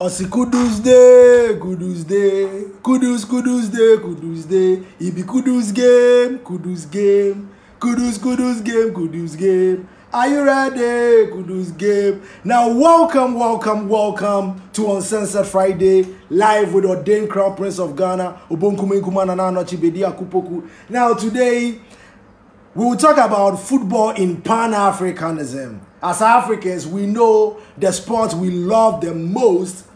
Osi kudus day, kudus day, kudus day, kudus day. It be kudus game, kudus game, kudus game. Are you ready? Kudus game. Now welcome to Uncensored Friday, live with ordained Crown Prince of Ghana, Bediako-Poku. Now today, we will talk about football in Pan-Africanism. As Africans, we know the sport we love the most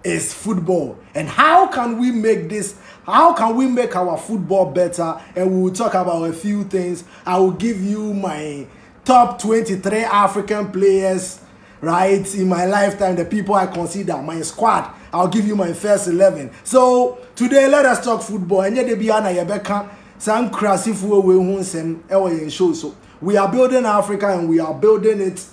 is football. And how can we make this, how can we make our football better? And we will talk about a few things. I will give you my top 23 African players, right, in my lifetime, the people I consider, my squad. I'll give you my first 11. So today, let us talk football. And so we are building Africa and we are building it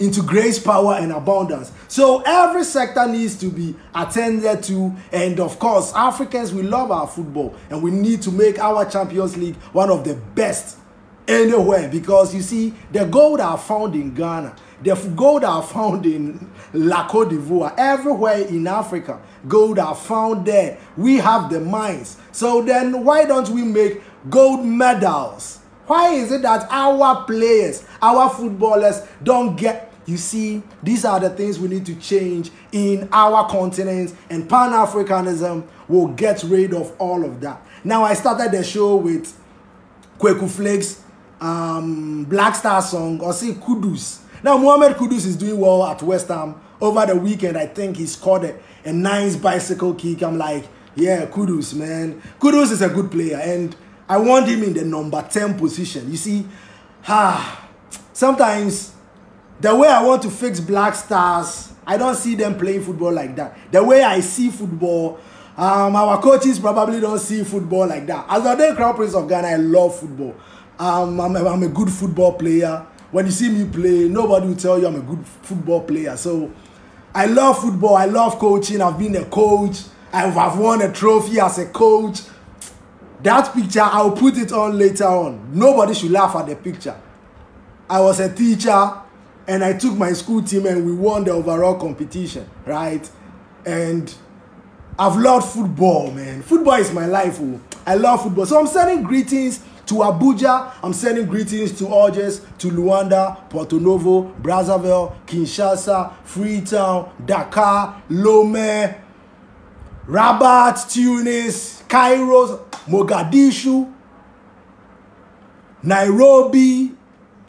into grace, power, and abundance. So every sector needs to be attended to, and of course, Africans, we love our football, and we need to make our Champions League one of the best anywhere, because you see, the gold are found in Ghana, the gold are found in La Côte d'Ivoire, everywhere in Africa, gold are found there. We have the mines. So then why don't we make gold medals? Why is it that our players, our footballers don't get, you see, these are the things we need to change in our continent, and Pan-Africanism will get rid of all of that. Now, I started the show with Kweku Flakes, Black Star song, or say Kudus. Now, Mohamed Kudus is doing well at West Ham. Over the weekend, I think he scored a nice bicycle kick. I'm like, yeah, Kudus, man. Kudus is a good player, and I want him in the number 10 position. You see, sometimes the way I want to fix Black Stars, I don't see them playing football like that. The way I see football, our coaches probably don't see football like that. As the Crown Prince of Ghana, I love football. I'm a good football player. When you see me play, nobody will tell you I'm a good football player. So I love football. I love coaching. I've been a coach. I've won a trophy as a coach. That picture, I'll put it on later on. Nobody should laugh at the picture. I was a teacher, and I took my school team, and we won the overall competition, right? And I've loved football, man. Football is my life. Oh. I love football. So I'm sending greetings to Abuja. I'm sending greetings to Algiers, to Luanda, Porto Novo, Brazzaville, Kinshasa, Freetown, Dakar, Lomé, Rabat, Tunis, Cairo, Mogadishu, Nairobi,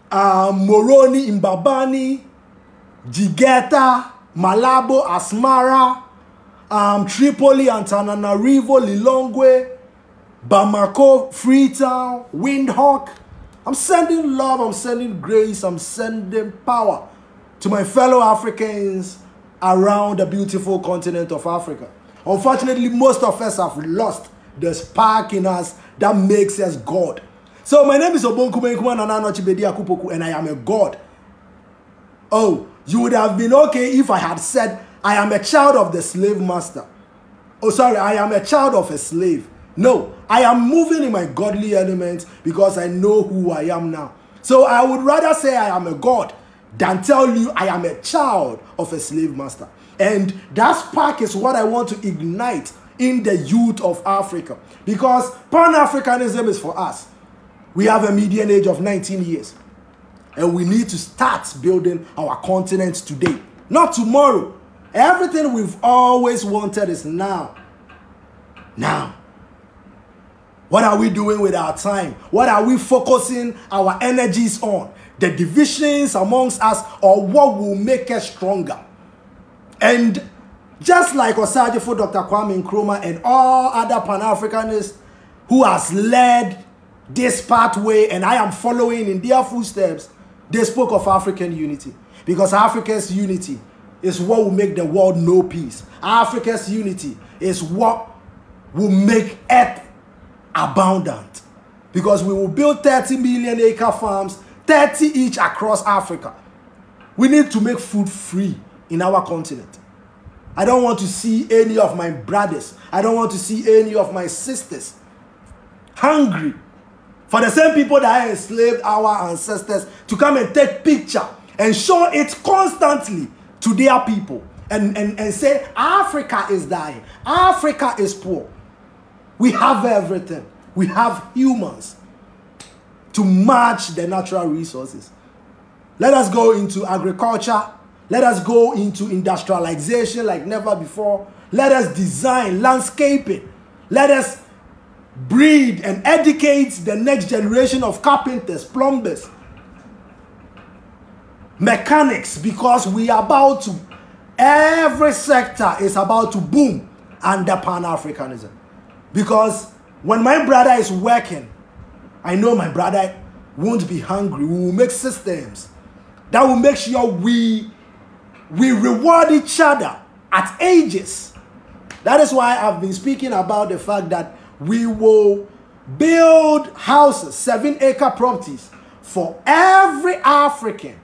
Moroni, Mbabani, Jigeta, Malabo, Asmara, Tripoli, Antananarivo, Lilongwe, Bamako, Freetown, Windhoek. I'm sending love, I'm sending grace, I'm sending power to my fellow Africans around the beautiful continent of Africa. Unfortunately, most of us have lost the spark in us that makes us God. So my name is Bediako-Poku, and I am a God. Oh, you would have been okay if I had said I am a child of the slave master. Oh, sorry, I am a child of a slave. No, I am moving in my godly element because I know who I am now. So I would rather say I am a God than tell you I am a child of a slave master. And that spark is what I want to ignite in the youth of Africa, because Pan-Africanism is for us. We have a median age of 19 years, and we need to start building our continent today, not tomorrow. Everything we've always wanted is now. Now. What are we doing with our time? What are we focusing our energies on? The divisions amongst us, or what will make us stronger? And just like Osajifo, Dr. Kwame Nkrumah, and all other Pan-Africanists who has led this pathway, and I am following in their footsteps, they spoke of African unity. Because Africa's unity is what will make the world know peace. Africa's unity is what will make earth abundant. Because we will build 30 million acre farms, 30 each across Africa. We need to make food free in our continent. I don't want to see any of my brothers, I don't want to see any of my sisters hungry. For the same people that enslaved our ancestors to come and take picture and show it constantly to their people. and say Africa is dying, Africa is poor. We have everything. We have humans to match the natural resources. Let us go into agriculture. Let us go into industrialization like never before. Let us design landscaping. Let us breed and educate the next generation of carpenters, plumbers, mechanics, because we are about to, every sector is about to boom under Pan-Africanism. Because when my brother is working, I know my brother won't be hungry. We will make systems that will make sure we reward each other at ages. That is why I've been speaking about the fact that we will build houses, 7-acre properties for every African.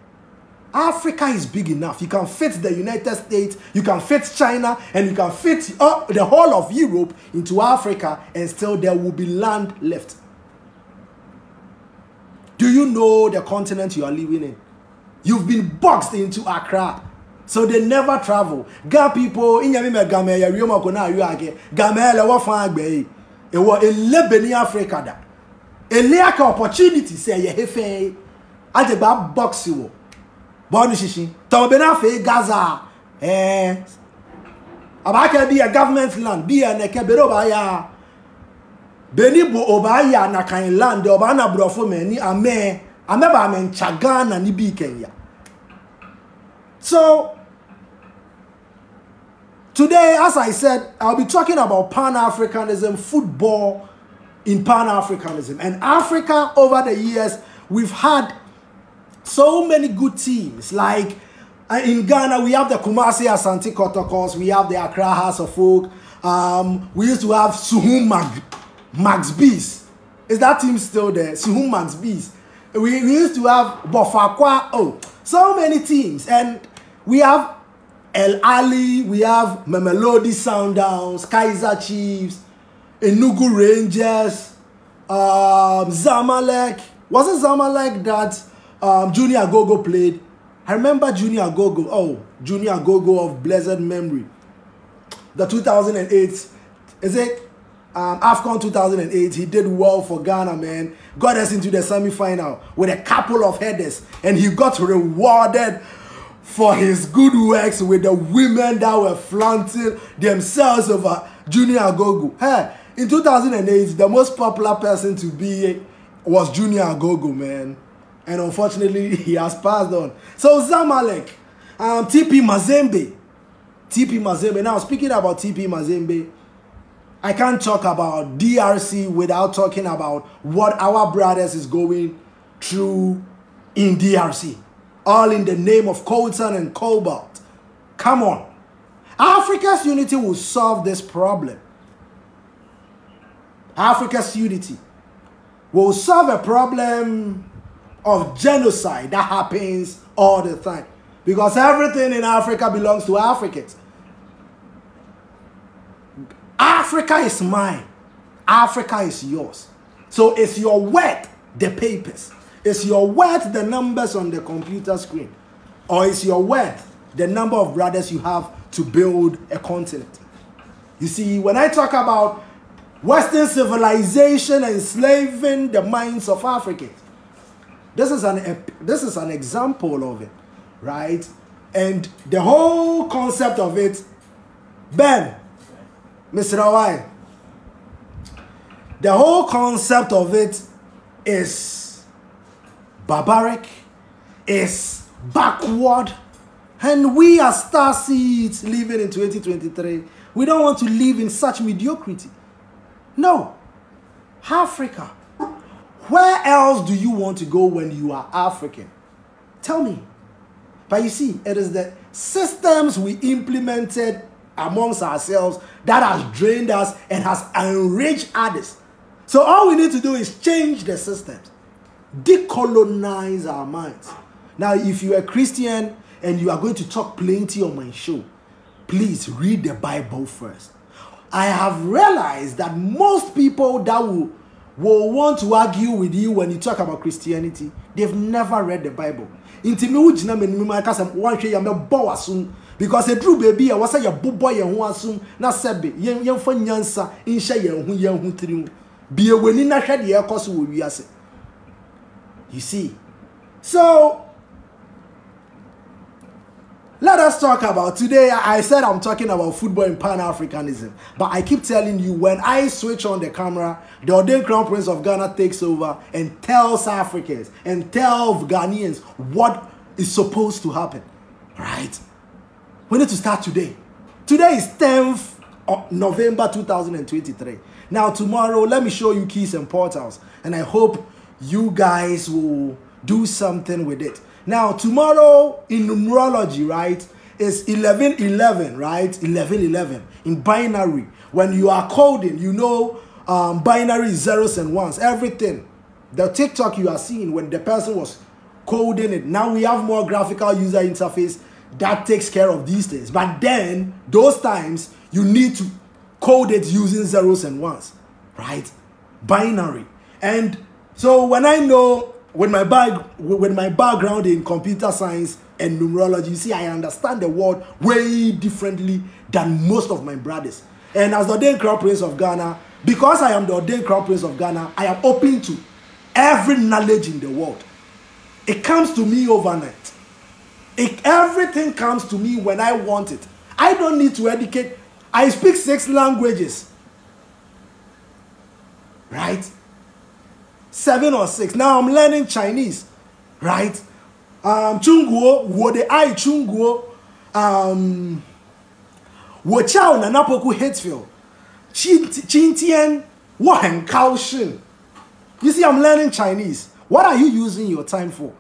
Africa is big enough. You can fit the United States, you can fit China, and you can fit the whole of Europe into Africa, and still there will be land left. Do you know the continent you are living in? You've been boxed into Accra, so they never travel. Ga people in Yamime Gamea, Rioma Kona, you again. Gamela, what fang bay? It was a Lebanon Africa. A lack of opportunity, say, Yehefe, at the back box you. Bonishishi, Tobena Fe Gaza, Abaka be a government land, be a Nekebero Benibo Obaya Nakain land, the Obana Brofome, ni Ame, Ameba men Chagana, Nibi Kenya. So, today, as I said, I'll be talking about Pan-Africanism, football in Pan-Africanism. And Africa, over the years, we've had so many good teams. Like in Ghana, we have the Kumasi Asante Kotokos, we have the Accra House of Folk. We used to have Suhum Max Bees. Is that team still there? Suhum Max Bees. We used to have Bofakwa. Oh, so many teams. And we have El Ali, we have Mamelodi Sundowns, Kaiser Chiefs, Enugu Rangers, Zamalek. Was it Zamalek that Junior Gogo played? I remember Junior Gogo. Oh, Junior Gogo of blessed memory. The 2008, is it? AFCON 2008, he did well for Ghana, man. Got us into the semi-final with a couple of headers, and he got rewarded for his good works with the women that were flaunting themselves over Junior Gogo. Hey, in 2008, the most popular person to be was Junior Gogo, man. And unfortunately, he has passed on. So Zamalek, TP Mazembe. Now, speaking about TP Mazembe, I can't talk about DRC without talking about what our brothers is going through in DRC. All in the name of coltan and cobalt. Come on. Africa's unity will solve this problem. Africa's unity will solve a problem of genocide that happens all the time. Because everything in Africa belongs to Africans. Africa is mine. Africa is yours. So it's your worth, the papers. It's your worth, the numbers on the computer screen. Or it's your worth, the number of brothers you have to build a continent. You see, when I talk about Western civilization enslaving the minds of Africans, this is an example of it, right? And the whole concept of it, Ben, Mr. Hawaii, the whole concept of it is barbaric, is backward, and we as star seeds living in 2023, we don't want to live in such mediocrity. No. Africa. Where else do you want to go when you are African? Tell me. But you see, it is the systems we implemented amongst ourselves that has drained us and has enriched others. So all we need to do is change the systems. Decolonize our minds. Now, if you are a Christian and you are going to talk plenty on my show, please read the Bible first. I have realized that most people that will want to argue with you when you talk about Christianity, they've never read the Bible. Because a true baby, I was a boy and who assume na sebe yen for nyansa in share yen who be a winning na shed the air cost will be as you see. So let us talk about today. I said I'm talking about football and Pan-Africanism, but I keep telling you, when I switch on the camera, the ordained Crown Prince of Ghana takes over and tells Africans and tells Ghanaians what is supposed to happen. Right? We need to start today. Today is 10th of November 2023. Now tomorrow, let me show you keys and portals, and I hope you guys will do something with it. Now tomorrow in numerology, right, is 1111, right? 1111 in binary. When you are coding, you know, binary is zeros and ones. Everything, the TikTok you are seeing when the person was coding it. Now we have more graphical user interface that takes care of these things. But then those times you need to code it using zeros and ones, right? Binary. And so when I know, with my background in computer science and numerology, you see, I understand the world way differently than most of my brothers. And as the ordained Crown Prince of Ghana, because I am the ordained Crown Prince of Ghana, I am open to every knowledge in the world. It comes to me overnight. Everything comes to me when I want it. I don't need to educate. I speak 6 languages. Right? 7 or 6. Now I'm learning Chinese. Right? Chunguo, wo de ai chunguo. Wo chao na napoku Hatesville. Chintian, wo hen kao shin. You see, I'm learning Chinese. What are you using your time for?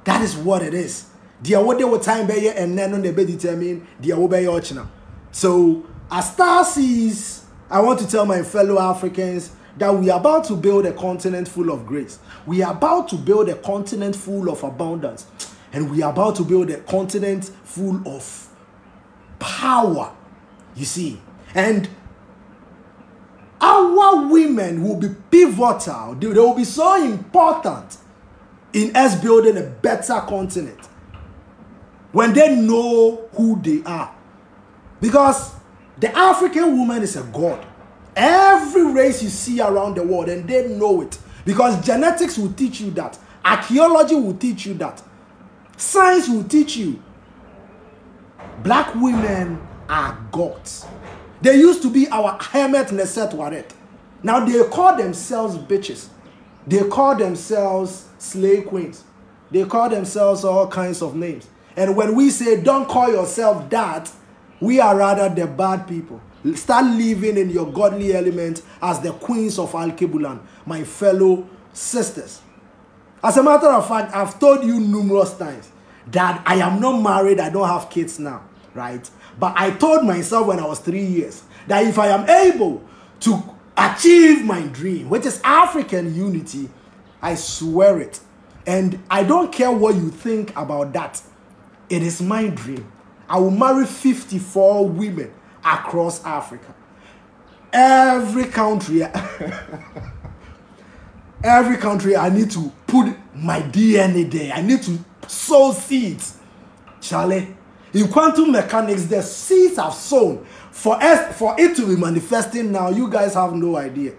That is what it is. Dia what they were time be and then on the be determine dia wo be ochina. So as Star sees, I want to tell my fellow Africans that we are about to build a continent full of grace. We are about to build a continent full of abundance. And we are about to build a continent full of power. You see. And our women will be pivotal. They will be so important in us building a better continent. When they know who they are. Because the African woman is a god. Every race you see around the world, and they know it. Because genetics will teach you that. Archaeology will teach you that. Science will teach you. Black women are gods. They used to be our Hemet Neset Waret. Now they call themselves bitches. They call themselves slave queens. They call themselves all kinds of names. And when we say, don't call yourself that, we are rather the bad people. Start living in your godly element as the queens of Al-Kibulan, my fellow sisters. As a matter of fact, I've told you numerous times that I am not married, I don't have kids now, right? But I told myself when I was 3 years that if I am able to achieve my dream, which is African unity, I swear it. And I don't care what you think about that. It is my dream. I will marry 54 women across Africa. Every country, every country, I need to put my DNA there. I need to sow seeds. Charlie, in quantum mechanics, the seeds have sown. For it to be manifesting now, you guys have no idea.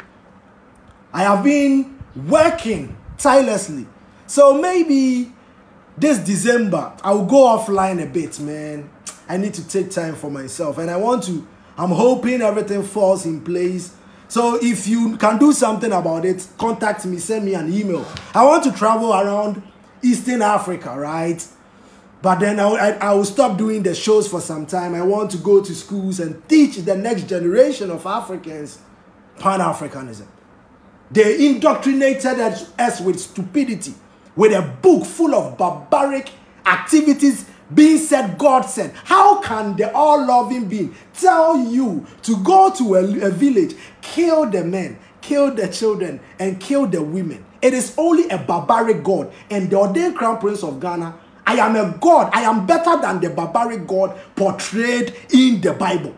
I have been working tirelessly. So maybe this December, I'll go offline a bit, man. I need to take time for myself. And I'm hoping everything falls in place. So if you can do something about it, contact me, send me an email. I want to travel around Eastern Africa, right? But then I will stop doing the shows for some time. I want to go to schools and teach the next generation of Africans Pan-Africanism. They indoctrinated us with stupidity, with a book full of barbaric activities being said, God said. How can the all-loving being tell you to go to a village, kill the men, kill the children, and kill the women? It is only a barbaric God. And the ordained Crown Prince of Ghana, I am a God. I am better than the barbaric God portrayed in the Bible.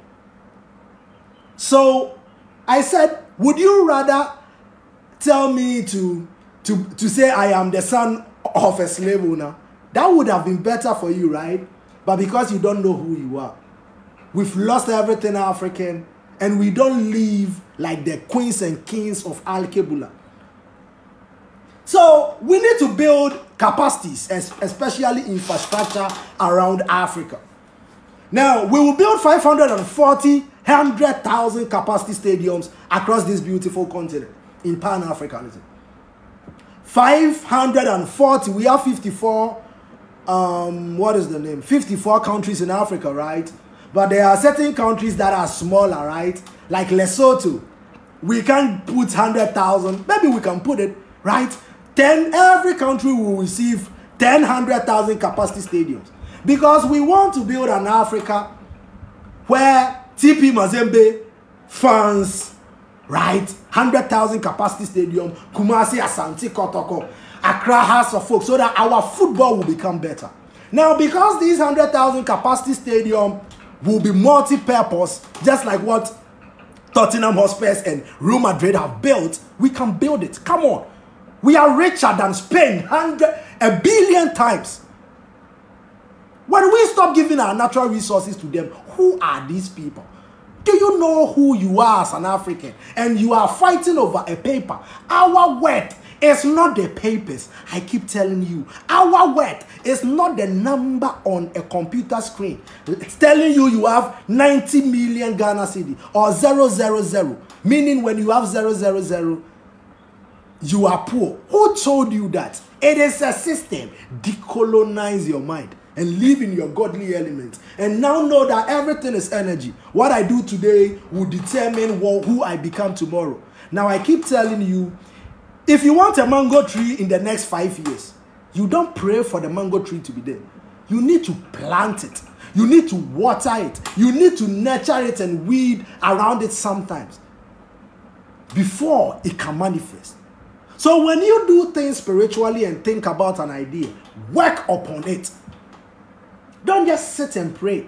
So I said, would you rather tell me to say I am the son of a slave owner? That would have been better for you, right? But because you don't know who you are, we've lost everything African, and we don't live like the queens and kings of Al-Kebula. So we need to build capacities, especially infrastructure around Africa. Now, we will build 100,000 capacity stadiums across this beautiful continent in Pan-Africanism. 540, we have 54, 54 countries in Africa, right? But there are certain countries that are smaller, right? Like Lesotho. We can't put 100,000, maybe we can put it, right? Every country will receive 100,000 capacity stadiums. Because we want to build an Africa where TP Mazembe fans, right? 100,000 capacity stadium, Kumasi, Asante, Kotoko, Accra House of Folk, so that our football will become better. Now, because these 100,000 capacity stadium will be multi-purpose, just like what Tottenham Hotspur and Real Madrid have built, we can build it. Come on. We are richer than Spain, 1 billion times. When we stop giving our natural resources to them, who are these people? Do you know who you are as an African? And you are fighting over a paper. Our worth is not the papers. I keep telling you. Our worth is not the number on a computer screen. It's telling you you have 90 million Ghana cedi or 000. Meaning when you have 000, you are poor. Who told you that? It is a system. Decolonize your mind and live in your godly element. And now know that everything is energy. What I do today will determine who I become tomorrow. Now I keep telling you, if you want a mango tree in the next 5 years, you don't pray for the mango tree to be there. You need to plant it. You need to water it. You need to nurture it and weed around it sometimes before it can manifest. So when you do things spiritually and think about an idea, work upon it. Don't just sit and pray.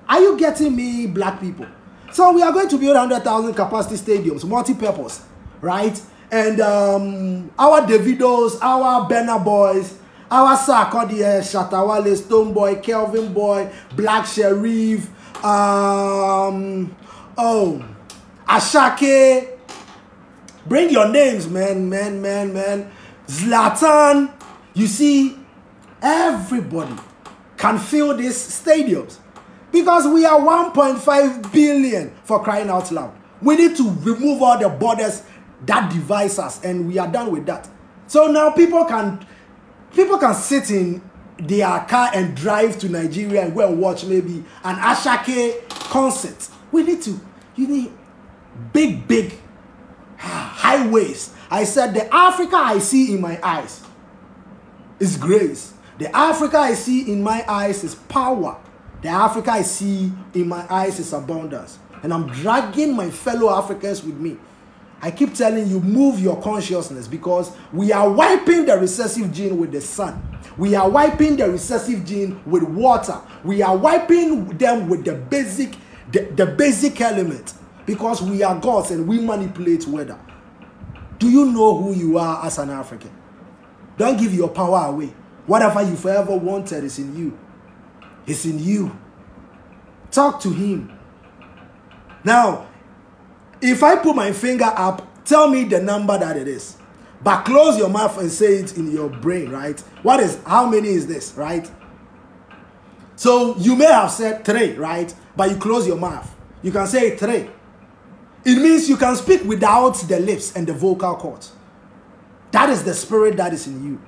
Are you getting me, black people? So we are going to build 100,000 capacity stadiums, multi-purpose, right? And our Davidos, our Benna Boys, our Sarkodie, Shatawale, Stone Boy, Kelvin Boy, Black Sheriff, Ashake. Bring your names, man. Zlatan. You see, everybody can fill these stadiums because we are 1.5 billion, for crying out loud. We need to remove all the borders that divide us, and we are done with that. So now people can sit in their car and drive to Nigeria and go and watch maybe an Ashake concert. You need big highways. I said the Africa I see in my eyes is grace. The Africa I see in my eyes is power. The Africa I see in my eyes is abundance. And I'm dragging my fellow Africans with me. I keep telling you, move your consciousness, because we are wiping the recessive gene with the sun. We are wiping the recessive gene with water. We are wiping them with the basic element, because we are gods and we manipulate weather. Do you know who you are as an African? Don't give your power away. Whatever you've ever wanted is in you. It's in you. Talk to him. Now, if I put my finger up, tell me the number that it is. But close your mouth and say it in your brain, right? How many is this, right? So you may have said 3, right? But you close your mouth. You can say 3. It means you can speak without the lips and the vocal cords. That is the spirit that is in you.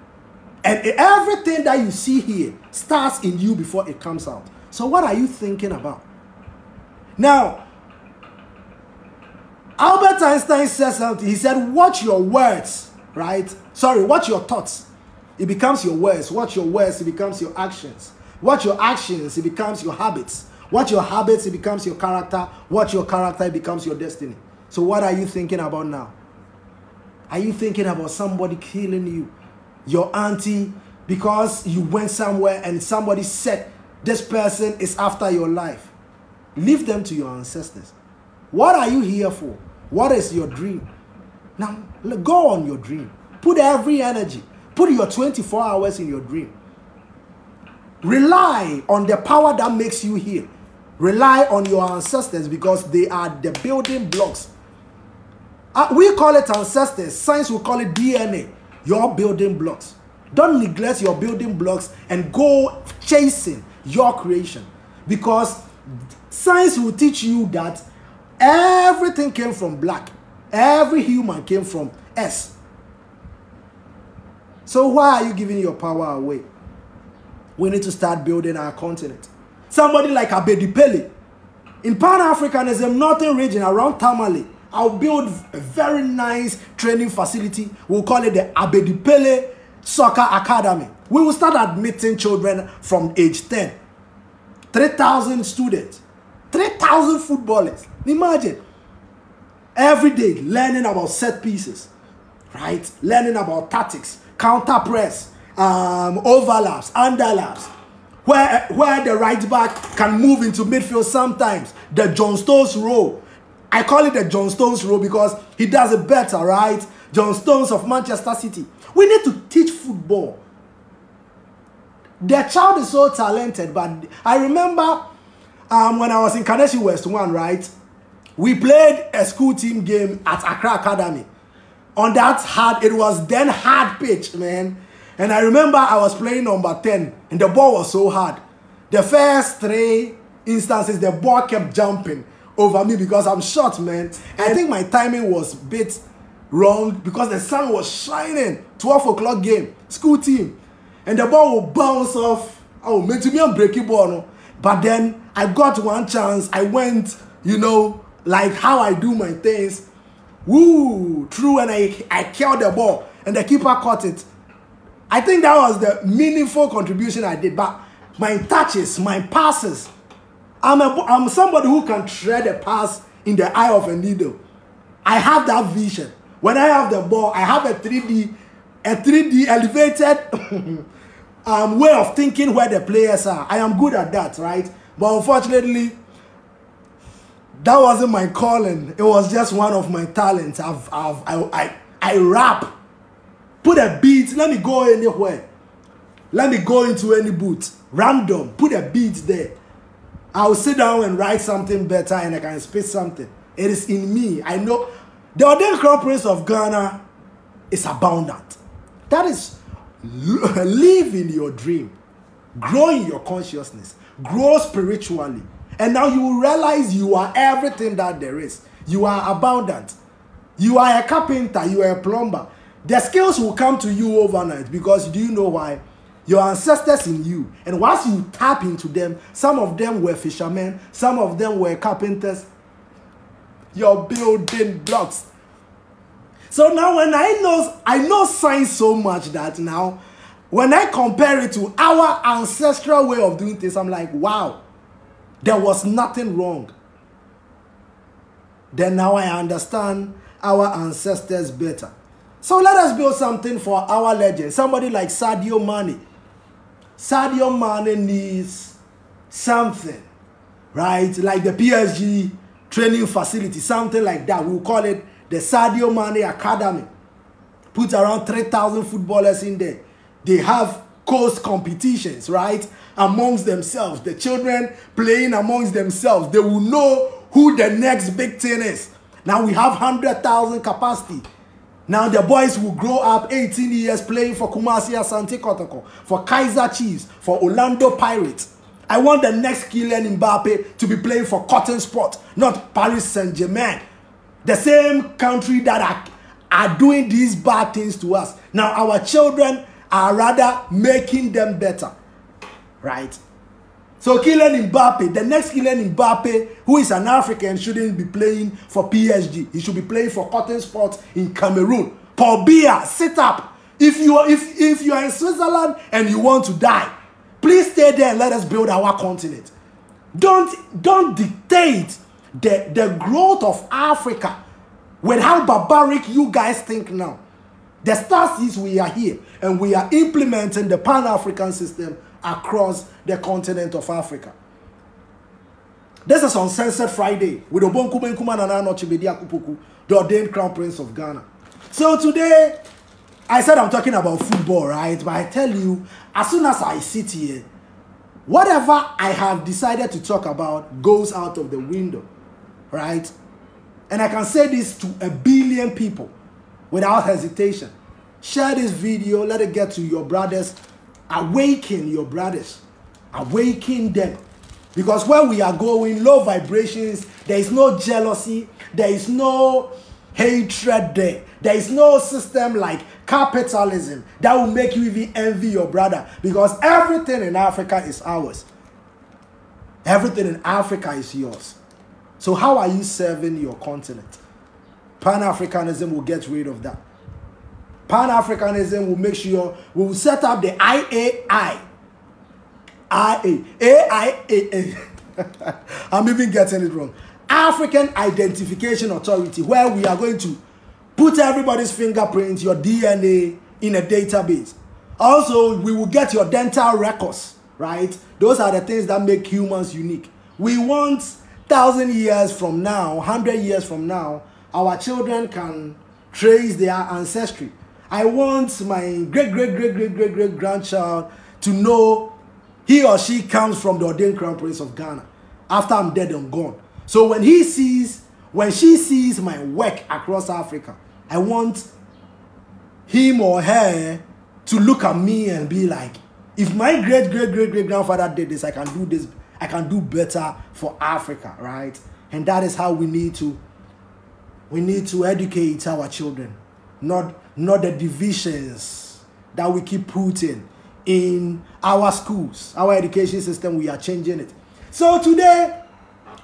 And everything that you see here starts in you before it comes out. So what are you thinking about? Now, Albert Einstein said something. He said, watch your words, right? Sorry, watch your thoughts. It becomes your words. Watch your words, it becomes your actions. Watch your actions, it becomes your habits. Watch your habits, it becomes your character. Watch your character, it becomes your destiny. So what are you thinking about now? Are you thinking about somebody killing you? Your auntie, because you went somewhere and somebody said this person is after your life. Leave them to your ancestors. What are you here for? What is your dream? Now, go on your dream. Put every energy. Put your 24 hours in your dream. Rely on the power that makes you here. Rely on your ancestors because they are the building blocks. We call it ancestors. Science will call it DNA. Your building blocks. Don't neglect your building blocks and go chasing your creation. Because science will teach you that everything came from black. Every human came from S. So why are you giving your power away? We need to start building our continent. Somebody like Bediako-Poku. In Pan-Africanism, Northern region around Tamale, I'll build a very nice training facility. We'll call it the Bediako-Poku Soccer Academy. We will start admitting children from age 10. 3,000 students. 3,000 footballers. Imagine. Every day learning about set pieces. Right? Learning about tactics, counter press, overlaps, underlaps. Where the right back can move into midfield sometimes. The John Stones role. I call it the John Stones role because he does it better, right? John Stones of Manchester City. We need to teach football. The child is so talented, but I remember when I was in Kaneshi West 1, right? We played a school team game at Accra Academy. On that it was then hard pitch, man. And I remember I was playing number 10 and the ball was so hard. The first 3 instances, the ball kept jumping over me because I'm short, man. I think my timing was a bit wrong because the sun was shining. 12 o'clock game, school team. And the ball will bounce off. Oh, meant to be a breaking ball. No? But then I got one chance. I went, you know, like how I do my things. Woo, through, and I killed the ball. And the keeper caught it. I think that was the meaningful contribution I did. But my touches, my passes, I'm somebody who can thread a pass in the eye of a needle. I have that vision. When I have the ball, I have a 3D elevated way of thinking where the players are. I am good at that, right? But unfortunately, that wasn't my calling. It was just one of my talents. I rap. Put a beat. Let me go anywhere. Let me go into any booth. Random. Put a beat there. I'll sit down and write something better and I can spit something. It is in me. I know. The ordained crown prince of Ghana is abundant. That is live in your dream. Grow in your consciousness. Grow spiritually. And now you will realize you are everything that there is. You are abundant. You are a carpenter. You are a plumber. The skills will come to you overnight because do you know why? Your ancestors in you. And once you tap into them, some of them were fishermen. Some of them were carpenters. Your building blocks. So now when I know science so much that now when I compare it to our ancestral way of doing things, I'm like, wow, there was nothing wrong. Then now I understand our ancestors better. So let us build something for our legend. Somebody like Sadio Mane. Sadio Mane needs something, right? Like the PSG training facility, something like that. We'll call it the Sadio Mane Academy. Put around 3,000 footballers in there. They have course competitions, right? Amongst themselves. The children playing amongst themselves. They will know who the next big thing is. Now we have 100,000 capacity. Now the boys will grow up 18 years playing for Kumasi Asante Kotoko, for Kaiser Chiefs, for Orlando Pirates. I want the next Kylian Mbappe to be playing for Cotton Sport, not Paris Saint-Germain. The same country that are doing these bad things to us. Now our children are rather making them better. Right? So Kylian Mbappe, the next Kylian Mbappe, who is an African, shouldn't be playing for PSG. He should be playing for Cotton Sport in Cameroon. Paul Biya, sit up. If you are in Switzerland and you want to die, please stay there and let us build our continent. Don't dictate the growth of Africa with how barbaric you guys think now. The start is we are here and we are implementing the Pan-African system across the continent of Africa. This is on Sunset Friday with Obonku Benkuma Nananochi Bediako-Poku, the ordained crown prince of Ghana. So today, I said I'm talking about football, right? But I tell you, as soon as I sit here, whatever I have decided to talk about goes out of the window, right? And I can say this to 1 billion people without hesitation. Share this video, let it get to your brothers. Awaken your brothers. Awaken them. Because where we are going, low vibrations, there is no jealousy, there is no hatred there. There is no system like capitalism that will make you even envy your brother, because everything in Africa is ours. Everything in Africa is yours. So how are you serving your continent? Pan-Africanism will get rid of that. Pan-Africanism will make sure we will set up the IAI. I'm even getting it wrong. African Identification Authority, where we are going to put everybody's fingerprint, your DNA in a database. Also, we will get your dental records, right? Those are the things that make humans unique. We want 1,000 years from now, 100 years from now, our children can trace their ancestry. I want my great-great-great-great-great-great-grandchild to know he or she comes from the ordained crown prince of Ghana after I'm dead and gone. So when she sees my work across Africa, I want him or her to look at me and be like, if my great-great-great-great-grandfather did this, I can do this. I can do better for Africa, right? And that is how we need to educate our children, not the divisions that we keep putting in our schools, our education system. We are changing it. So today,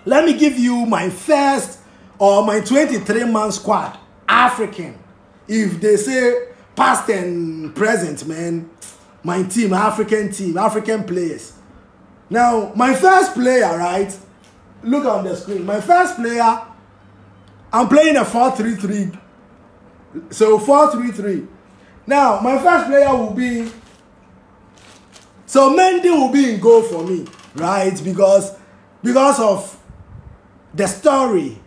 let me give you my first or my 23-man squad, African. If they say past and present, man, my team, African players. Now, my first player, right? Look on the screen. My first player, I'm playing a 4-3-3. So 4-3-3. Now, my first player will be, so Mendy will be in goal for me, right? Because of the story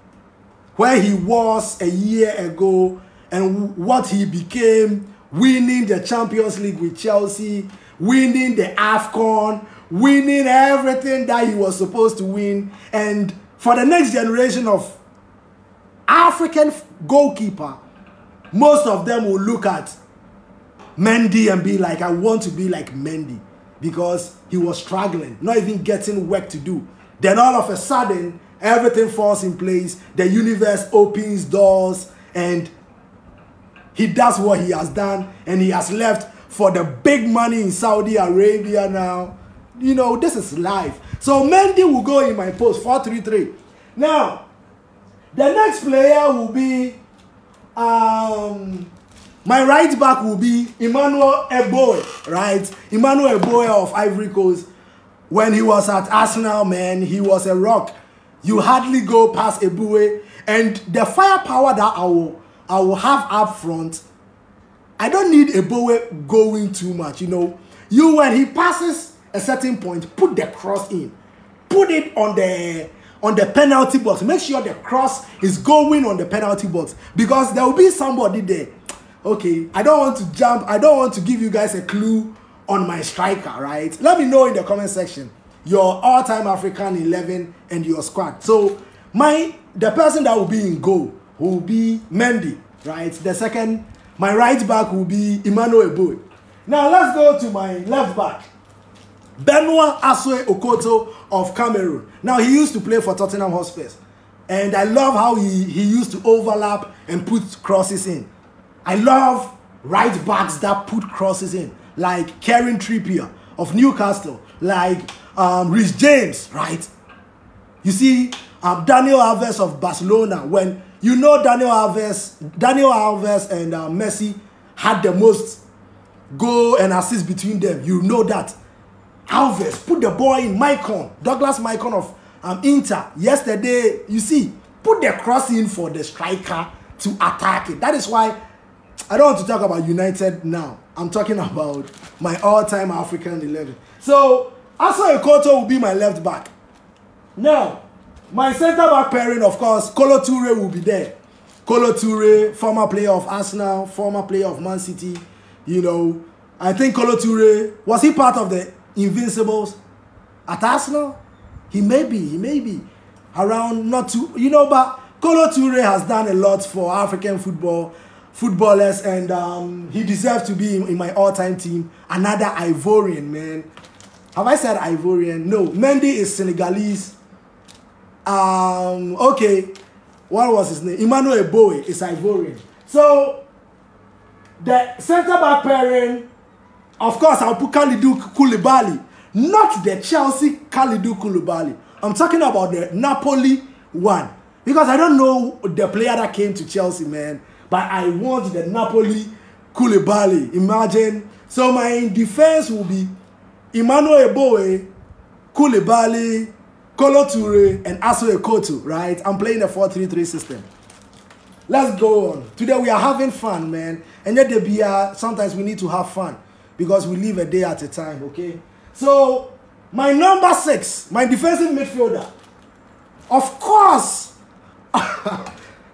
where he was a year ago and what he became, winning the Champions League with Chelsea, winning the AFCON, winning everything that he was supposed to win. And for the next generation of African goalkeeper, most of them will look at Mendy and be like, I want to be like Mendy, because he was struggling, not even getting work to do. Then all of a sudden, everything falls in place. The universe opens doors and he does what he has done, and he has left for the big money in Saudi Arabia now. You know, this is life. So Mendy will go in my post, 4-3-3. Now, the next player will be, my right back will be Emmanuel Eboe, right? Emmanuel Eboe of Ivory Coast. When he was at Arsenal, man, he was a rock. You hardly go past Eboe. And the firepower that I will have up front, I don't need Eboe going too much, you know. When he passes a certain point, put the cross in. Put it on the penalty box. Make sure the cross is going on the penalty box, because there will be somebody there. Okay, I don't want to jump. I don't want to give you guys a clue on my striker, right? Let me know in the comment section your all-time African 11 and your squad. So the person that will be in goal will be Mendy, right? The second, my right back will be Emmanuel Eboe. Now let's go to my left back, Benoit Asue Okoto of Cameroon. Now he used to play for Tottenham Hotspur, and I love how he used to overlap and put crosses in. I love right backs that put crosses in, like Kieran Trippier of Newcastle, like Rhys James, right? You see, Daniel Alves of Barcelona. When you know Daniel Alves and Messi had the most goal and assist between them, you know that. Alves put the ball in. Douglas Maicon of Inter yesterday, you see, put the cross in for the striker to attack it. That is why I don't want to talk about United now. I'm talking about my all-time African 11. So Asue Okoto will be my left back. Now, my centre-back pairing, of course, Kolo Toure will be there. Kolo Toure, former player of Arsenal, former player of Man City. You know, I think Kolo Toure, was he part of the Invincibles? At Arsenal, he may be around not too, but Kolo Toure has done a lot for African footballers, and he deserves to be in my all-time team. Another Ivorian, man. Have I said Ivorian? No. Mendy is Senegalese. Okay. What was his name? Emmanuel Eboe is Ivorian. So, the centre-back pairing, of course, I'll put Kalidou Koulibaly. Not the Chelsea Kalidou Koulibaly. I'm talking about the Napoli one. Because I don't know the player that came to Chelsea, man. But I want the Napoli Koulibaly. Imagine. So my defense will be Emmanuel Eboe, Koulibaly, Kolo Toure, and Aso Ekoto, right? I'm playing the 4-3-3 system. Let's go on. Today we are having fun, man. And yet sometimes we need to have fun. Because we live a day at a time, okay? So, my number 6, my defensive midfielder. Of course,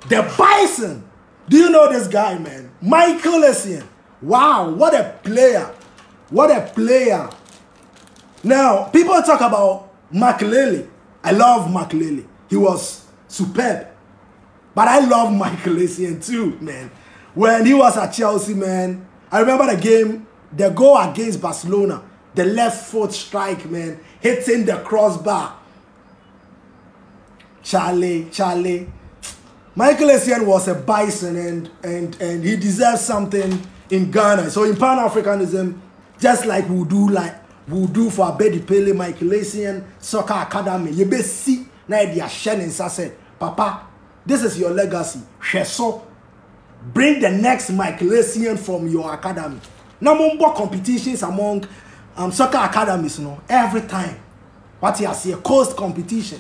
the Bison. Do you know this guy, man? Michael Essien. Wow, what a player. What a player. Now, people talk about Makelele. I love Makelele. He was superb. But I love Michael Essien too, man. When he was at Chelsea, man, I remember the game, the goal against Barcelona, the left foot strike, man, hitting the crossbar. Charlie. Michael Essien was a Bison, and he deserves something in Ghana. So in Pan-Africanism, just like we do for Bediako-Poku, Michael Essien Soccer Academy, you be see na they are sharing said, Papa, this is your legacy. So bring the next Michael Essien from your academy. Now more competitions among soccer academies, every time. What you see, a coast competition.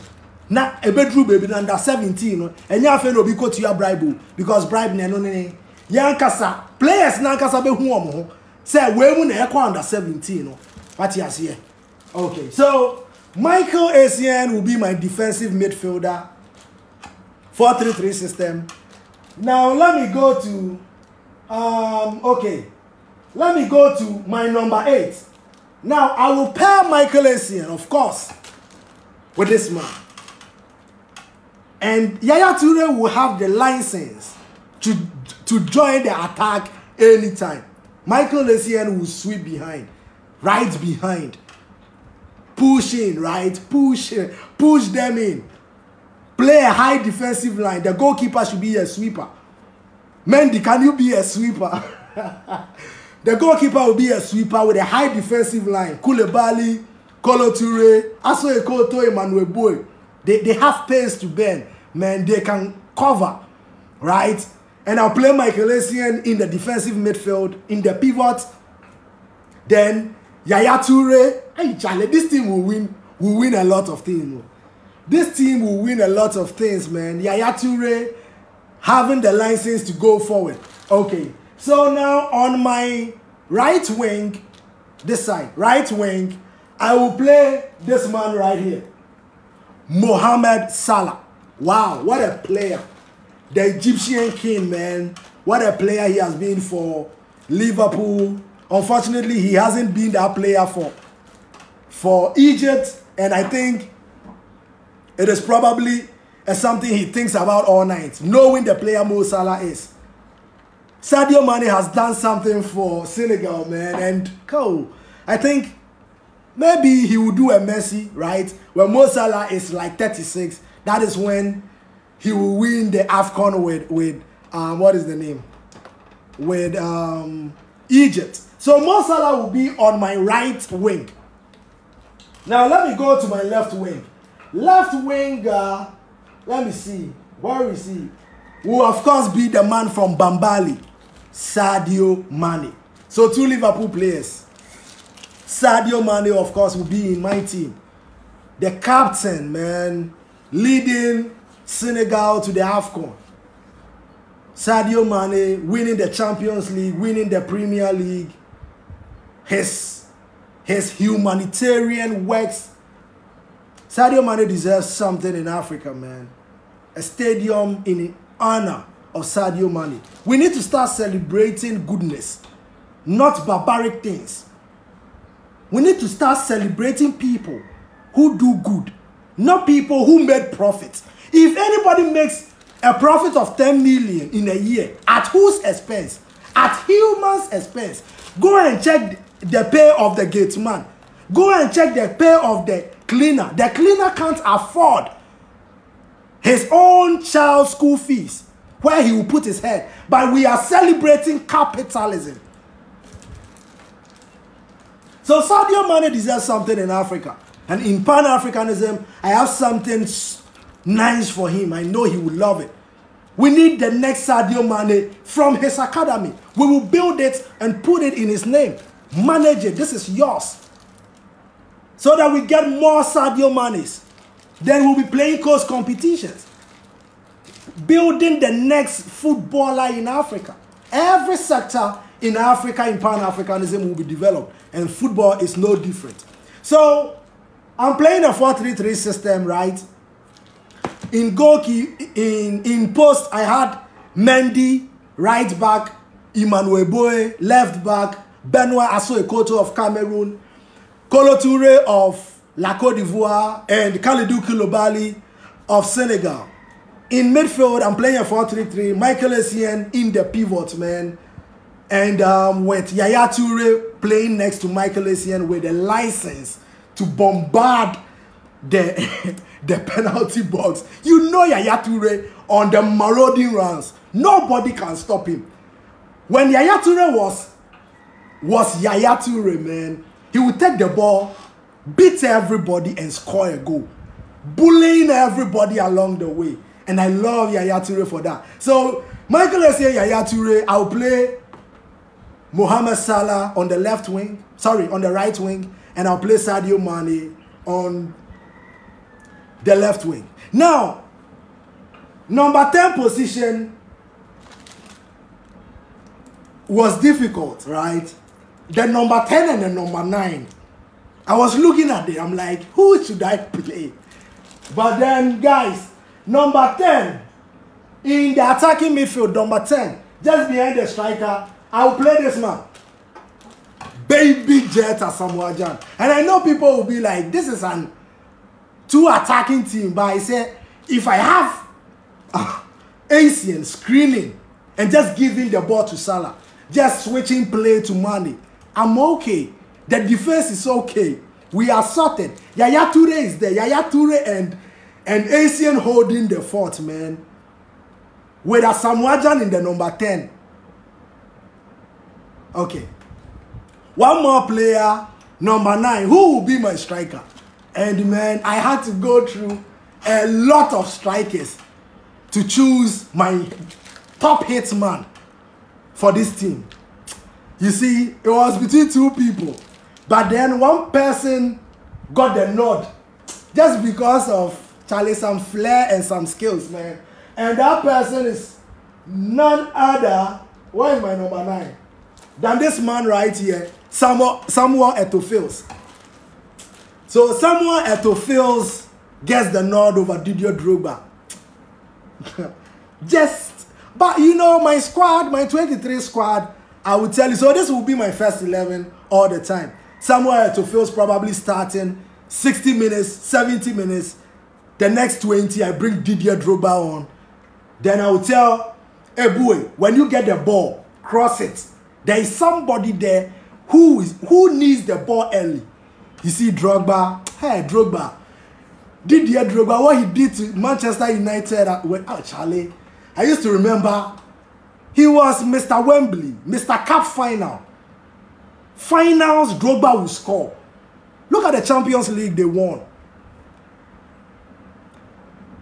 Now a bedroom baby under 17, and you have to be to your bribe because bribe no. Yankasa players nankasa be who say we mun under 17. What you see? Okay, so Michael Essien will be my defensive midfielder. 4-3-3 system. Now let me go to let me go to my number 8. Now I will pair Michael Essien, of course, with this man. And Yaya Toure will have the license to join the attack anytime. Michael Essien will sweep behind, right behind, push in, right, push them in. Play a high defensive line. The goalkeeper should be a sweeper. Mendy, can you be a sweeper? The goalkeeper will be a sweeper with a high defensive line. Koulibaly, Kolo Toure, Aso Ekoto, Emmanuel Eboe. They have pace to bend. Man, they can cover, right? And I'll play Michael Essien in the defensive midfield, in the pivot. Then Yaya Toure. Hey, Charlie, this team will win a lot of things. This team will win a lot of things, man. Yaya Toure having the license to go forward. Okay, so now on my right wing, this side, right wing, I will play this man right here. Mohamed Salah. Wow, what a player. The Egyptian king, man. What a player he has been for Liverpool. Unfortunately, he hasn't been that player for Egypt. And I think it is probably something he thinks about all night, knowing the player Mo Salah is. Sadio Mane has done something for Senegal, man. And cool. I think maybe he will do a Messi, right? When Mo Salah is like 36, that is when he will win the AFCON with what is the name? With Egypt. So Mo Salah will be on my right wing. Now let me go to my left wing. Left wing, let me see. Where is he? Will of course be the man from Bambali, Sadio Mane. So 2 Liverpool players. Sadio Mane, of course, will be in my team. The captain, man, leading Senegal to the AFCON. Sadio Mane winning the Champions League, winning the Premier League. His humanitarian works. Sadio Mane deserves something in Africa, man. A stadium in honor of Sadio Mane. We need to start celebrating goodness, not barbaric things. We need to start celebrating people who do good, not people who made profits. If anybody makes a profit of 10 million in a year, at whose expense? At humans' expense. Go and check the pay of the gateman. Go and check the pay of the cleaner. The cleaner can't afford his own child's school fees, where he will put his head. But we are celebrating capitalism. So Sadio Mane deserves something in Africa. And in Pan-Africanism, I have something nice for him. I know he will love it. We need the next Sadio Mane from his academy. We will build it and put it in his name. Manage it. This is yours. So that we get more Sadio Manes. Then we'll be playing close competitions. Building the next footballer in Africa. Every sector in Africa, in Pan-Africanism, will be developed. And football is no different. So, I'm playing a 4-3-3 system, right? In in post, I had Mendy, right back, Emmanuel Boye, left back, Benoit Asso-Ekoto of Cameroon, Kolo Touré of La Côte d'Ivoire, and Kalidou Koulibaly of Senegal. In midfield, I'm playing a 4-3-3, Michael Essien in the pivot, man. And with Yaya Touré playing next to Michael Essien with a license to bombard the penalty box. You know Yaya Touré on the marauding runs. Nobody can stop him. When Yaya Touré was Yaya Touré, man, he would take the ball, beat everybody and score a goal. Bullying everybody along the way. And I love Yaya Touré for that. So, Michael Essien, Yaya Touré, I'll play Mohamed Salah on the left wing. Sorry, on the right wing. And I'll play Sadio Mane on the left wing. Now, number 10 position was difficult, right? The number 10 and the number 9. I was looking at it. I'm like, who should I play? But then, guys, number 10 in the attacking midfield, number 10, just behind the striker, I'll play this man. Baby Jet Asamoah Gyan. And I know people will be like, this is an two attacking team. But I say, if I have Asian screening and just giving the ball to Salah, just switching play to Mane, I'm okay. The defense is okay. We are sorted. Yaya Touré is there. Yaya Touré and Asian holding the fort, man. With Asamoah Gyan in the number 10. Okay. One more player, number 9. Who will be my striker? And man, I had to go through a lot of strikers to choose my top hit man for this team. You see, it was between two people. But then one person got the nod just because of Charlie, some flair and some skills, man. And that person is none other. Where is my number 9? Than this man right here, Samuel Eto'o. So Samuel Eto'o gets the nod over Didier Drogba. But you know, my squad, my 23 squad, I will tell you. So this will be my first 11 all the time. Samuel Eto'o probably starting 60 minutes, 70 minutes. The next 20, I bring Didier Drogba on. Then I will tell, hey boy, when you get the ball, cross it. There is somebody there who needs the ball early. You see Drogba, hey Drogba. Didier Drogba, what he did to Manchester United, Charlie. I used to remember, he was Mr. Wembley, Mr. Cup final. Finals, Drogba will score. Look at the Champions League they won.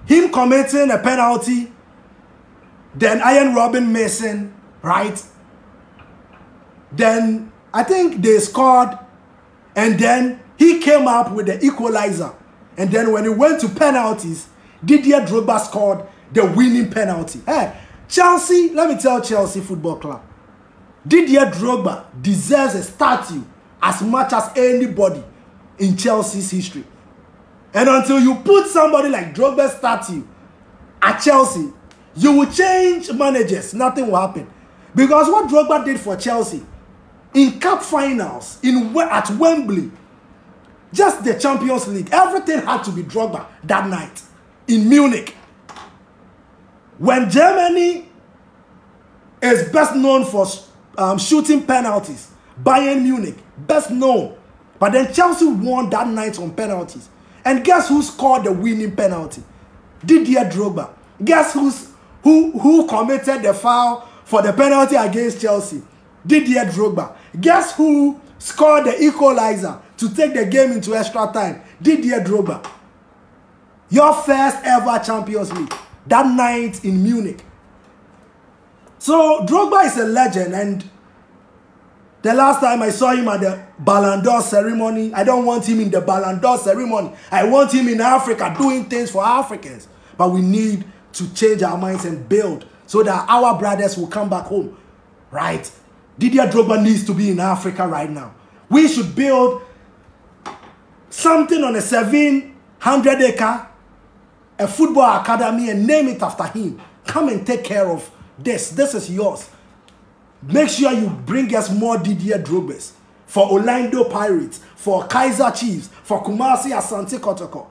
Him committing a penalty, then Ian Robin missing, right? Then I think they scored, and then he came up with the equalizer. And then when it went to penalties, Didier Drogba scored the winning penalty. Hey, Chelsea, let me tell Chelsea Football Club, Didier Drogba deserves a statue as much as anybody in Chelsea's history. And until you put somebody like Drogba's statue at Chelsea, you will change managers. Nothing will happen. Because what Drogba did for Chelsea in cup finals at Wembley, Just the Champions League. Everything had to be Drogba that night in Munich. When Germany is best known for shooting penalties, Bayern Munich, best known. But then Chelsea won that night on penalties. And guess who scored the winning penalty? Didier Drogba. Guess who committed the foul for the penalty against Chelsea? Didier Drogba. Guess who scored the equalizer to take the game into extra time? Didier Drogba. Your first ever Champions League. That night in Munich. So Drogba is a legend, and the last time I saw him at the Ballon d'Or ceremony, I don't want him in the Ballon d'Or ceremony. I want him in Africa doing things for Africans. But we need to change our minds and build so that our brothers will come back home. Right? Didier Drogba needs to be in Africa right now. We should build something on a 700-acre, a football academy, and name it after him. Come and take care of this. This is yours. Make sure you bring us more Didier Drogbas for Orlando Pirates, for Kaiser Chiefs, for Kumasi Asante Kotoko.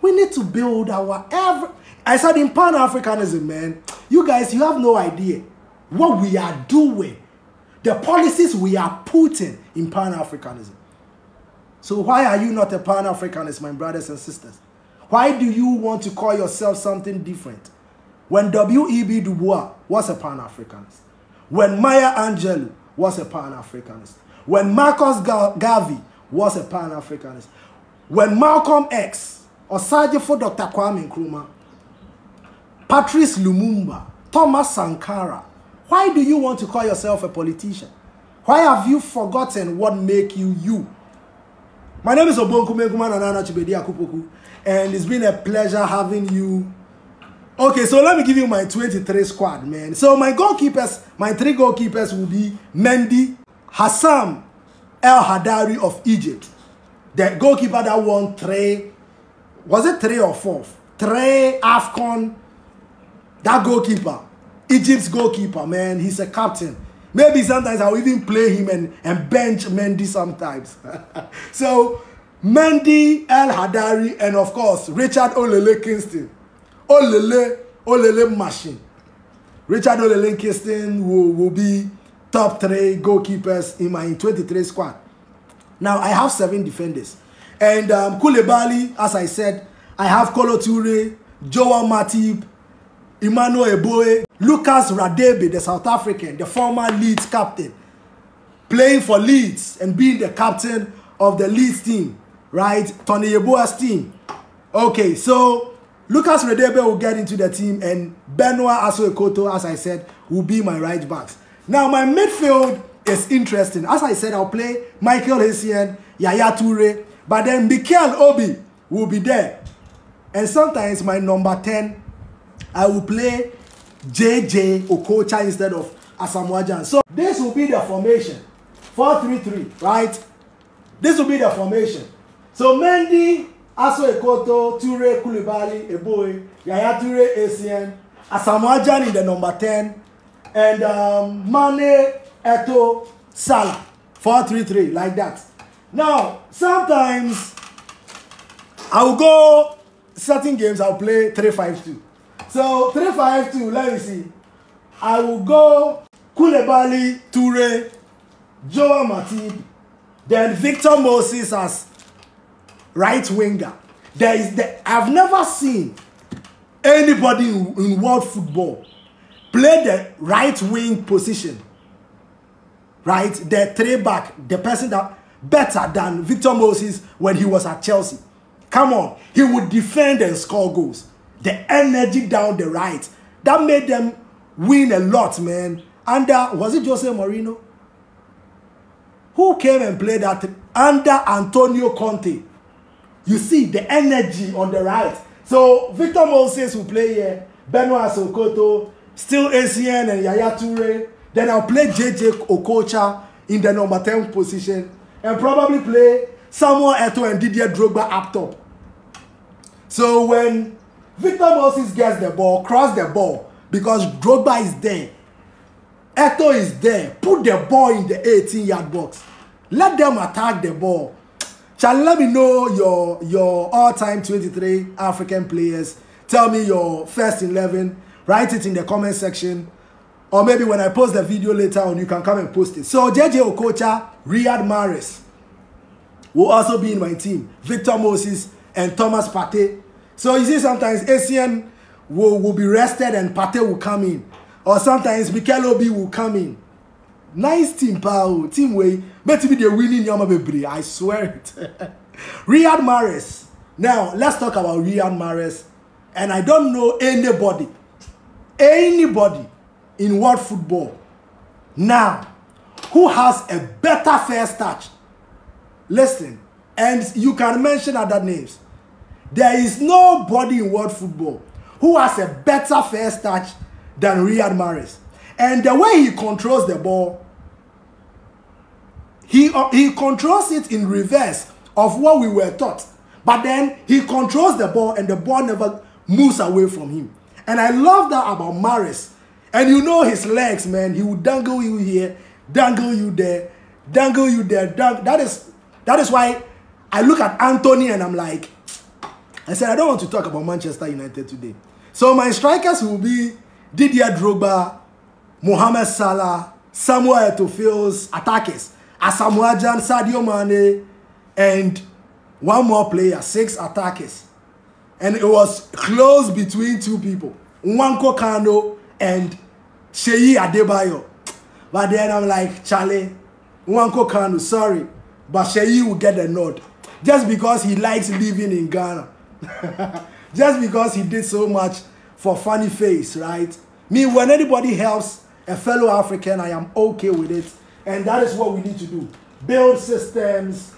We need to build our I said in Pan-Africanism, man, you guys, you have no idea what we are doing. The policies we are putting in Pan-Africanism. So why are you not a Pan-Africanist, my brothers and sisters? Why do you want to call yourself something different? When W.E.B. Du Bois was a Pan-Africanist. When Maya Angelou was a Pan-Africanist. When Marcus Garvey was a Pan-Africanist. When Malcolm X, Osajifo Dr. Kwame Nkrumah, Patrice Lumumba, Thomas Sankara, why do you want to call yourself a politician? Why have you forgotten what make you you? My name is Bediako-Poku, and it's been a pleasure having you. Okay, so let me give you my 23 squad, man. So my goalkeepers, my 3 goalkeepers will be Mendy, Hassam El Hadari of Egypt. The goalkeeper that won 3, was it 3 or 4? 3 AFCON. That goalkeeper, Egypt's goalkeeper, man, he's a captain. Maybe sometimes I'll even play him and bench Mendy sometimes. So, Mendy, El Hadari, and of course, Richard Olele Kingston. Olele machine. Richard Olele Kingston will be top 3 goalkeepers in my 23 squad. Now, I have 7 defenders. And Koulibaly, as I said, I have Kolo Toure, Joao Matip, Emmanuel Eboe, Lucas Radebe, the South African, the former Leeds captain, playing for Leeds and being the captain of the Leeds team, right? Tony Yeboah's team. Okay, so Lucas Radebe will get into the team, and Benoit Aso-Ekoto, as I said, will be my right backs. Now, my midfield is interesting. As I said, I'll play Michael Essien, Yaya Toure, but then Mikel Obi will be there. And sometimes my number 10, I will play JJ Okocha instead of Asamoah Gyan. So this will be the formation. 4-3-3, right? This will be the formation. So Mendy, Aso-Ekoto, Toure, Koulibaly, Eboe, Yaya Toure, Essien, Asamoah Gyan in the number 10, and Mane, Eto'o, Salah. 4-3-3, like that. Now, sometimes I will go, certain games I'll play 3-5-2. So 3-5-2, let me see. I will go Koulibaly, Toure, Joao Matip, then Victor Moses as right winger. I've never seen anybody in world football play the right wing position. Right? The 3-back, the person that better than Victor Moses when he was at Chelsea. Come on, he would defend and score goals. The energy down the right. That made them win a lot, man. Under, was it Jose Mourinho? Who came and played that? Under Antonio Conte. You see the energy on the right. So, Victor Moses will play here. Benoit Aso-Ekoto, still Essien and Yaya Toure. Then I'll play JJ Okocha in the number 10 position. And probably play Samuel Eto'o and Didier Drogba up top. So, when Victor Moses gets the ball, cross the ball, because Drogba is there. Eto'o is there. Put the ball in the 18-yard box. Let them attack the ball. Charlie, let me know your all-time 23 African players. Tell me your first 11. Write it in the comment section. Or maybe when I post the video later on, you can come and post it. So JJ Okocha, Riyad Mahrez will also be in my team. Victor Moses and Thomas Partey. So you see sometimes ACN will be rested and Partey will come in. Or sometimes Mikel Obi will come in. Nice team, pal. Team way. Better be the winning Yama Bebre. I swear it. Riyad Mahrez. Now, let's talk about Riyad Mahrez. And I don't know anybody in world football now who has a better first touch. Listen, and you can mention other names. There is nobody in world football who has a better first touch than Riyad Mahrez. And the way he controls the ball, he controls it in reverse of what we were taught. But then he controls the ball and the ball never moves away from him. And I love that about Mahrez. And you know his legs, man. He will dangle you here, dangle you there, dangle you there. That is why I look at Anthony and I'm like, I said, I don't want to talk about Manchester United today. So my strikers will be Didier Drogba, Mohamed Salah, Samuel Eto'o's attackers, Asamoah Gyan, Sadio Mane, and one more player, 6 attackers. And it was close between 2 people, Nwankwo Kanu and Seyi Adebayo. But then I'm like, Charlie, Nwankwo Kanu, sorry, but Seyi will get the nod. Just because he likes living in Ghana. Just because he did so much for funny face, right? Me, when anybody helps a fellow African, I am okay with it. And that is what we need to do. Build systems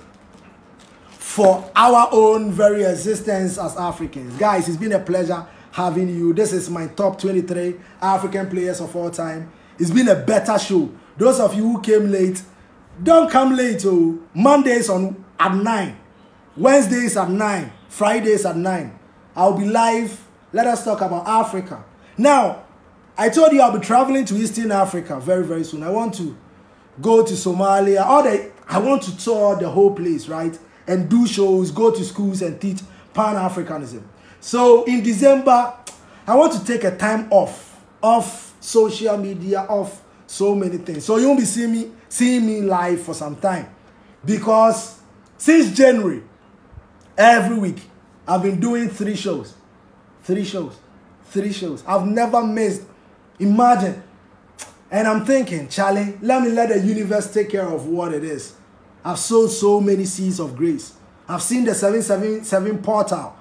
for our own very existence as Africans. Guys, it's been a pleasure having you. This is my top 23 African players of all time. It's been a better show. Those of you who came late, don't come late. Oh. Mondays at 9. Wednesdays at 9. Fridays at 9. I'll be live. Let us talk about Africa. Now, I told you I'll be traveling to Eastern Africa very, very soon. I want to go to Somalia. I want to tour the whole place, right? And do shows, go to schools and teach Pan-Africanism. So in December, I want to take a time off social media, off so many things. So you won't be seeing me live for some time. Because since January, every week, I've been doing 3 shows. 3 shows. 3 shows. I've never missed. Imagine. And I'm thinking, Charlie, let the universe take care of what it is. I've sowed so many seeds of grace. I've seen the 777 portal.